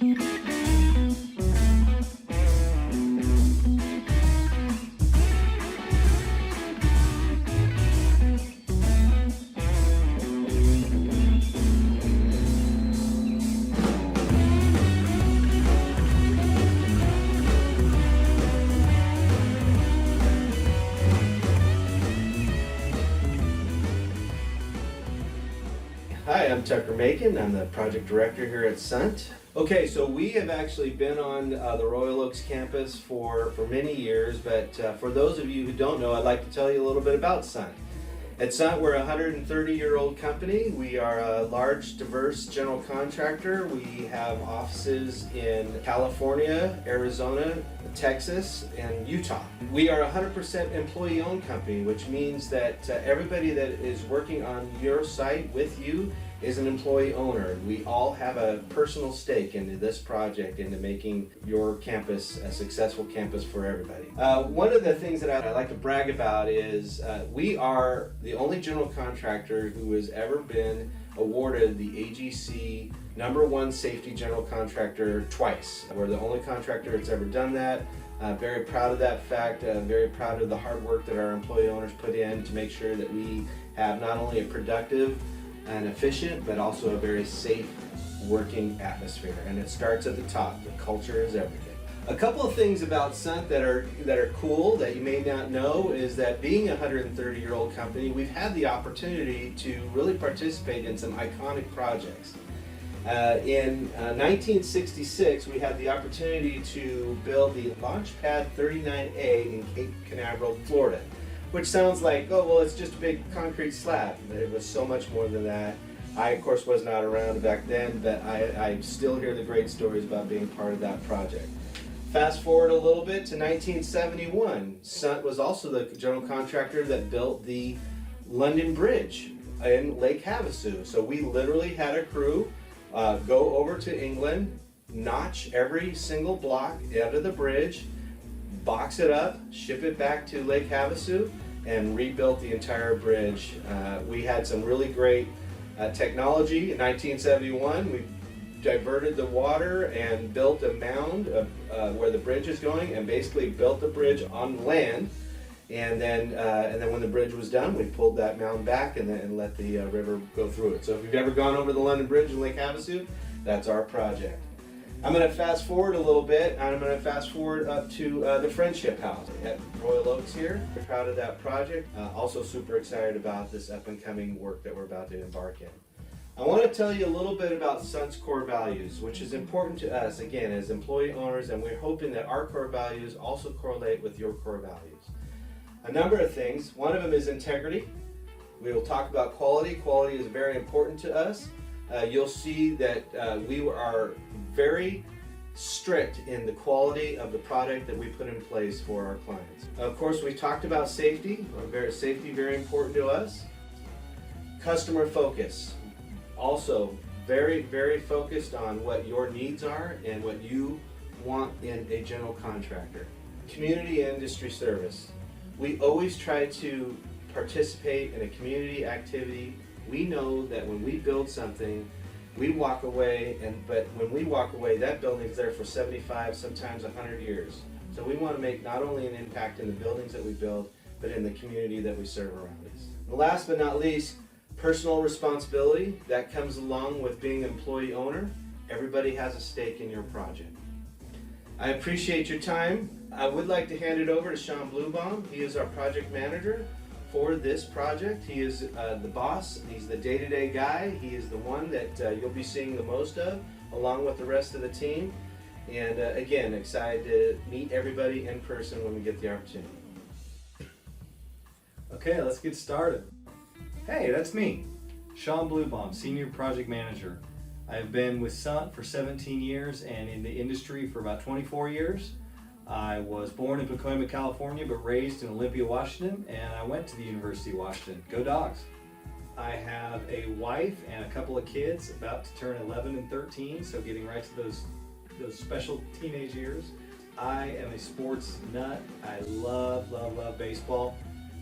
Hi, I'm Tucker Macon. I'm the project director here at SUNT. Okay, so we have actually been on the Royal Oaks campus for many years, but for those of you who don't know, I'd like to tell you a little bit about SUNT. At SUNT, we're a 130-year-old company. We are a large, diverse general contractor. We have offices in California, Arizona, Texas, and Utah. We are a 100% employee-owned company, which means that everybody that is working on your site with you is an employee owner. We all have a personal stake into this project, into making your campus a successful campus for everybody. One of the things that I like to brag about is we are the only general contractor who has ever been awarded the AGC #1 safety general contractor twice. We're the only contractor that's ever done that. Very proud of that fact, very proud of the hard work that our employee owners put in to make sure that we have not only a productive and efficient, but also a very safe working atmosphere. And it starts at the top. The culture is everything. A couple of things about SUNT that are cool that you may not know is that being a 130-year-old company, we've had the opportunity to really participate in some iconic projects. In 1966, we had the opportunity to build the Launchpad 39A in Cape Canaveral, Florida. Which sounds like, oh, well, it's just a big concrete slab. But it was so much more than that. I, of course, was not around back then, but I still hear the great stories about being part of that project. Fast forward a little bit to 1971. SUNT was also the general contractor that built the London Bridge in Lake Havasu. So we literally had a crew go over to England, notch every single block out of the bridge, box it up, ship it back to Lake Havasu, and rebuilt the entire bridge. We had some really great technology. In 1971, we diverted the water and built a mound where the bridge is going, and basically built the bridge on land. And then when the bridge was done, we pulled that mound back and let the river go through it. So if you've ever gone over the London Bridge in Lake Havasu, that's our project. I'm going to fast forward a little bit, and I'm going to fast forward up to the Friendship House at Royal Oaks here. We're proud of that project. Also super excited about this up-and-coming work that we're about to embark in. I want to tell you a little bit about SUNT's core values, which is important to us, again, as employee owners, and we're hoping that our core values also correlate with your core values. A number of things. One of them is integrity. We will talk about quality. Quality is very important to us. You'll see that we are very strict in the quality of the product that we put in place for our clients. Of course, we talked about safety. Safety very important to us. Customer focus. Also very, very focused on what your needs are and what you want in a general contractor. Community and industry service. We always try to participate in a community activity. We know that when we build something, we walk away, but when we walk away, that building is there for 75, sometimes 100 years. So we want to make not only an impact in the buildings that we build, but in the community that we serve around us. And last but not least, personal responsibility. That comes along with being an employee owner. Everybody has a stake in your project. I appreciate your time. I would like to hand it over to Sean Bluebaum. He is our project manager for this project. He is the boss. He's the day-to-day guy. He is the one that you'll be seeing the most of, along with the rest of the team. And again, excited to meet everybody in person when we get the opportunity. Okay, let's get started. Hey, that's me, Sean Bluebaum, Senior Project Manager. I have been with SUNT for 17 years and in the industry for about 24 years. I was born in Pacoima, California, but raised in Olympia, Washington, and I went to the University of Washington. Go Dogs! I have a wife and a couple of kids about to turn 11 and 13, so getting right to those special teenage years. I am a sports nut. I love baseball.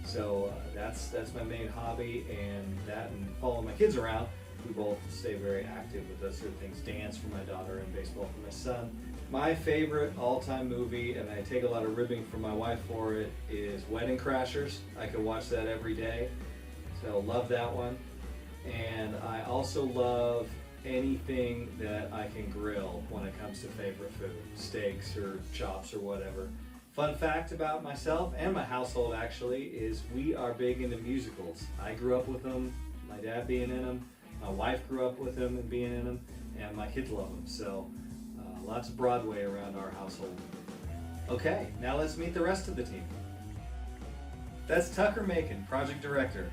So that's my main hobby, and that and following my kids around. We both stay very active with those sort of things. Dance for my daughter and baseball for my son. My favorite all-time movie, and I take a lot of ribbing from my wife for it, is Wedding Crashers. I could watch that every day, so love that one. And I also love anything that I can grill when it comes to favorite food, steaks or chops or whatever. Fun fact about myself and my household actually is we are big into musicals. I grew up with them, my dad being in them, my wife grew up with them and being in them, and my kids love them. So lots of Broadway around our household. Okay, now let's meet the rest of the team. That's Tucker Macon, Project Director.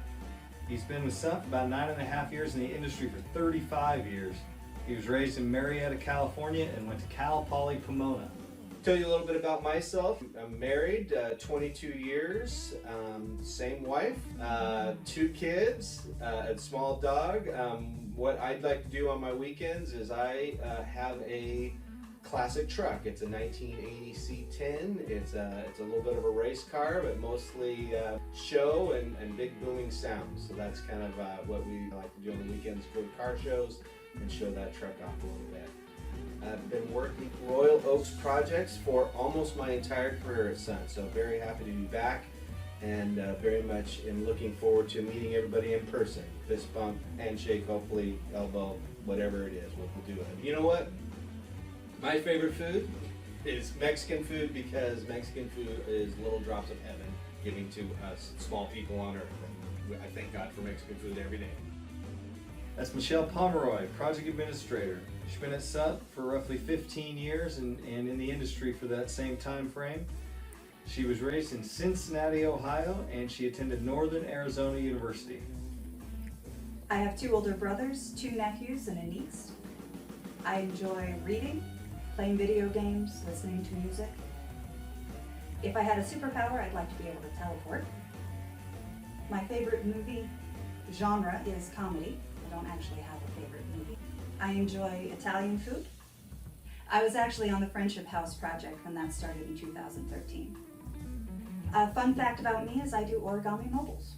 He's been with SUNT for about 9.5 years in the industry for 35 years. He was raised in Marietta, California and went to Cal Poly Pomona. Tell you a little bit about myself. I'm married, 22 years, same wife, 2 kids, a small dog. What I'd like to do on my weekends is I have a classic truck. It's a 1980 C10. It's a little bit of a race car, but mostly show and big booming sounds. So that's kind of what we like to do on the weekends, go to car shows and show that truck off a little bit. I've been working Royal Oaks projects for almost my entire career at SUNT, so very happy to be back and very much am looking forward to meeting everybody in person. Fist bump, handshake, hopefully elbow, whatever it is, we'll do it. You know what? My favorite food is Mexican food because Mexican food is little drops of heaven giving to us small people on earth. And I thank God for Mexican food every day. That's Michelle Pomeroy, Project Administrator. She's been at SUNT for roughly 15 years and in the industry for that same time frame. She was raised in Cincinnati, Ohio, and she attended Northern Arizona University. I have 2 older brothers, 2 nephews, and a niece. I enjoy reading, playing video games, listening to music. If I had a superpower, I'd like to be able to teleport. My favorite movie genre is comedy. I don't actually have a favorite movie. I enjoy Italian food. I was actually on the Friendship House project when that started in 2013. A fun fact about me is I do origami mobiles.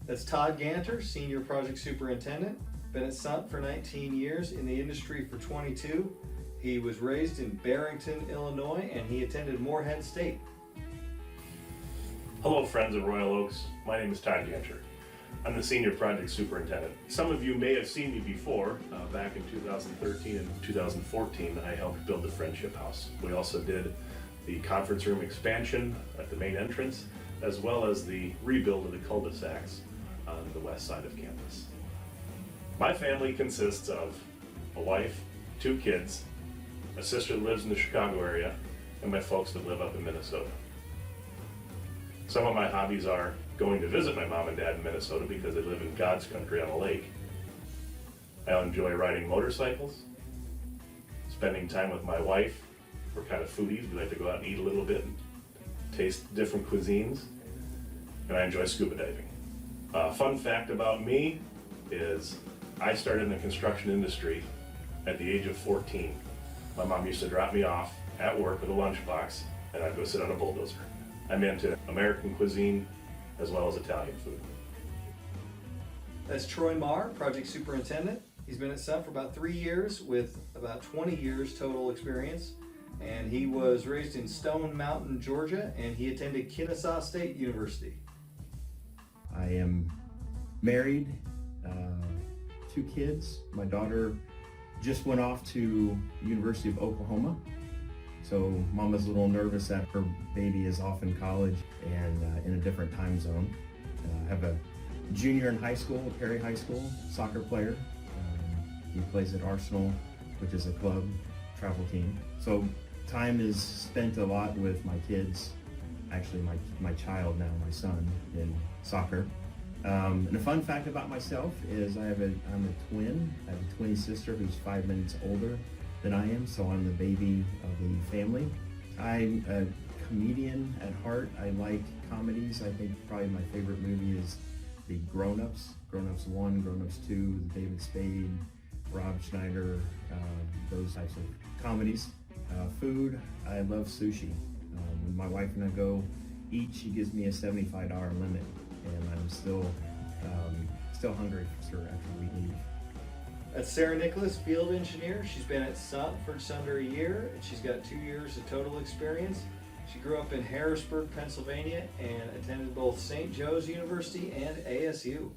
That's Todd Ganter, Senior Project Superintendent. Been at SUNT for 19 years, in the industry for 22. He was raised in Barrington, Illinois, and he attended Morehead State. Hello friends of Royal Oaks, my name is Todd Ganter. I'm the Senior Project Superintendent. Some of you may have seen me before. Back in 2013 and 2014, I helped build the Friendship House. We also did the conference room expansion at the main entrance, as well as the rebuild of the cul-de-sacs on the west side of campus. My family consists of a wife, 2 kids, a sister that lives in the Chicago area, and my folks that live up in Minnesota. Some of my hobbies are going to visit my mom and dad in Minnesota because they live in God's country on a lake. I enjoy riding motorcycles, spending time with my wife. We're kind of foodies. We like to go out and eat a little bit and taste different cuisines. And I enjoy scuba diving. Fun fact about me is I started in the construction industry at the age of 14. My mom used to drop me off at work with a lunchbox and I'd go sit on a bulldozer. I'm into American cuisine as well as Italian food. That's Troy Maher, Project Superintendent. He's been at SUNT for about 3 years with about 20 years total experience. And he was raised in Stone Mountain, Georgia, and he attended Kennesaw State University. I am married, 2 kids. My daughter just went off to University of Oklahoma. So mama's a little nervous that her baby is off in college and in a different time zone. I have a junior in high school, at Perry High School, soccer player. He plays at Arsenal, which is a club travel team. So time is spent a lot with my kids, actually my child now, my son, in soccer. And a fun fact about myself is I'm a twin. I have a twin sister who's 5 minutes older than I am, so I'm the baby of the family. I'm a comedian at heart. I like comedies. I think probably my favorite movie is the Grown Ups, Grown Ups 1, Grown Ups 2, David Spade, Rob Schneider, those types of comedies. Food, I love sushi. When my wife and I go eat, she gives me a $75 limit, and I'm still hungry for sure after we leave. That's Sarah Nicholas, field engineer. She's been at SUNT for just under a year, and she's got 2 years of total experience. She grew up in Harrisburg, Pennsylvania, and attended both St. Joe's University and ASU.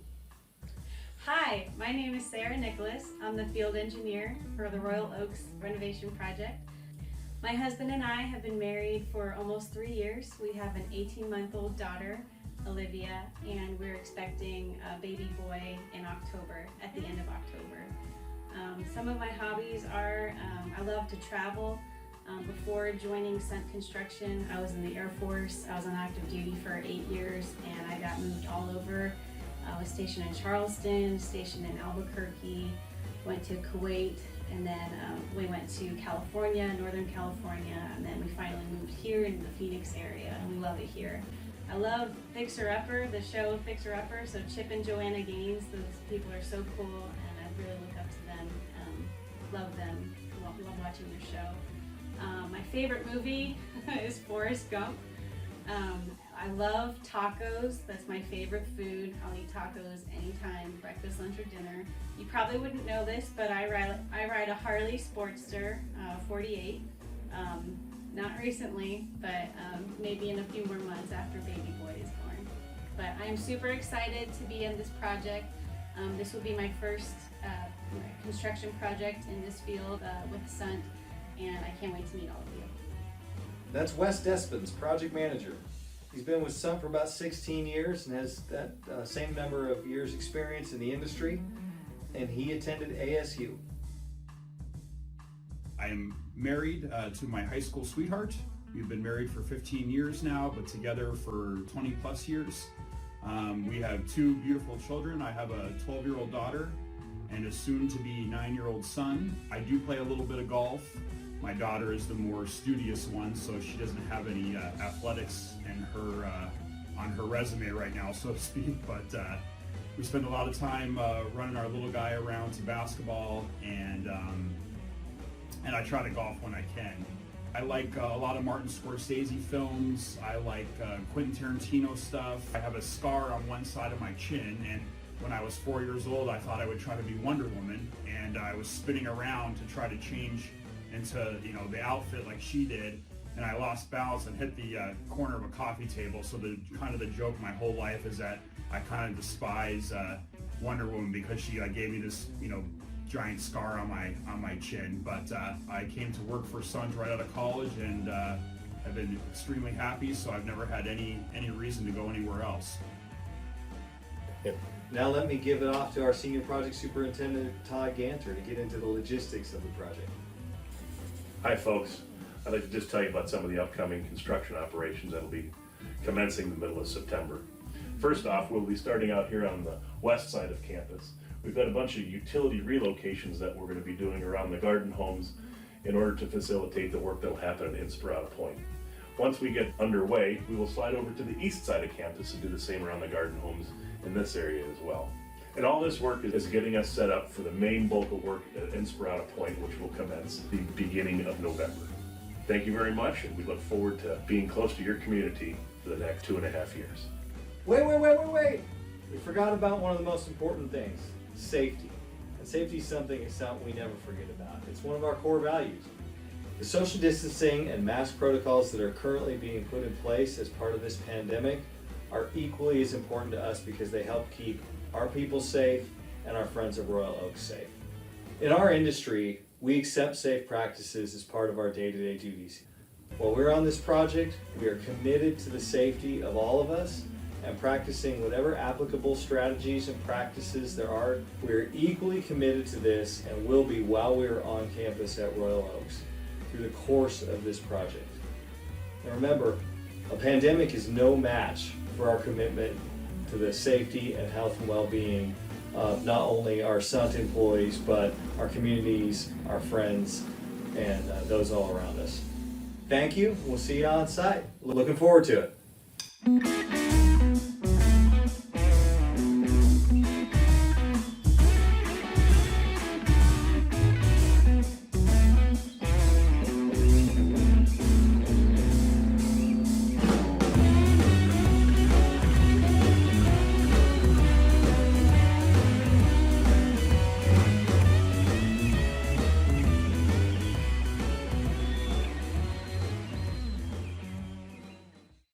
Hi, my name is Sarah Nicholas. I'm the field engineer for the Royal Oaks renovation project. My husband and I have been married for almost 3 years. We have an 18-month-old daughter, Olivia, and we're expecting a baby boy in October, at the end of October. Some of my hobbies are, I love to travel. Before joining SUNT Construction, I was in the Air Force. I was on active duty for 8 years, and I got moved all over. I was stationed in Charleston, stationed in Albuquerque, went to Kuwait, and then we went to California, Northern California, and then we finally moved here in the Phoenix area, and we love it here. I love Fixer Upper, the show Fixer Upper, so Chip and Joanna Gaines, those people are so cool, and I really look up to them, love them, love watching their show. My favorite movie is Forrest Gump. I love tacos. That's my favorite food. I'll eat tacos anytime, breakfast, lunch, or dinner. You probably wouldn't know this, but I ride a Harley Sportster 48. Not recently, but maybe in a few more months after baby boy is born. But I am super excited to be in this project. This will be my first construction project in this field with SUNT, and I can't wait to meet all of you. That's Wes Desmond, project manager. He's been with SUNT for about 16 years and has that same number of years experience in the industry, and he attended ASU. I am married to my high school sweetheart. We've been married for 15 years now, but together for 20 plus years. We have 2 beautiful children. I have a 12-year-old daughter and a soon-to-be 9-year-old son. I do play a little bit of golf. My daughter is the more studious one, so she doesn't have any athletics in her on her resume right now, so to speak. But we spend a lot of time running our little guy around to basketball, and I try to golf when I can. I like a lot of Martin Scorsese films. I like Quentin Tarantino stuff. I have a scar on one side of my chin, and when I was 4 years old, I thought I would try to be Wonder Woman, and I was spinning around to try to change into, you know, the outfit like she did, and I lost balance and hit the corner of a coffee table. So the joke my whole life is that I kind of despise Wonder Woman because she gave me this, you know, giant scar on my chin. But I came to work for SUNT right out of college, and have been extremely happy. So I've never had any reason to go anywhere else. Yep. Now let me give it off to our senior project superintendent, Todd Ganter, to get into the logistics of the project. Hi folks, I'd like to just tell you about some of the upcoming construction operations that will be commencing the middle of September. First off, we'll be starting out here on the west side of campus. We've got a bunch of utility relocations that we're going to be doing around the garden homes in order to facilitate the work that will happen at Inspirata Point. Once we get underway, we will slide over to the east side of campus and do the same around the garden homes in this area as well. And all this work is getting us set up for the main bulk of work at Inspirata Point, which will commence the beginning of November. Thank you very much, and we look forward to being close to your community for the next 2.5 years. Wait! We forgot about one of the most important things, safety. And safety is something we never forget about. It's one of our core values. The social distancing and mask protocols that are currently being put in place as part of this pandemic are equally as important to us because they help keep our people safe and our friends at Royal Oaks safe. In our industry, we accept safe practices as part of our day-to-day duties. While we're on this project, we are committed to the safety of all of us and practicing whatever applicable strategies and practices there are. We are equally committed to this and will be while we are on campus at Royal Oaks through the course of this project. And remember, a pandemic is no match for our commitment to the safety and health and well-being of not only our SUNT employees, but our communities, our friends, and those all around us. Thank you. We'll see you on site. Looking forward to it.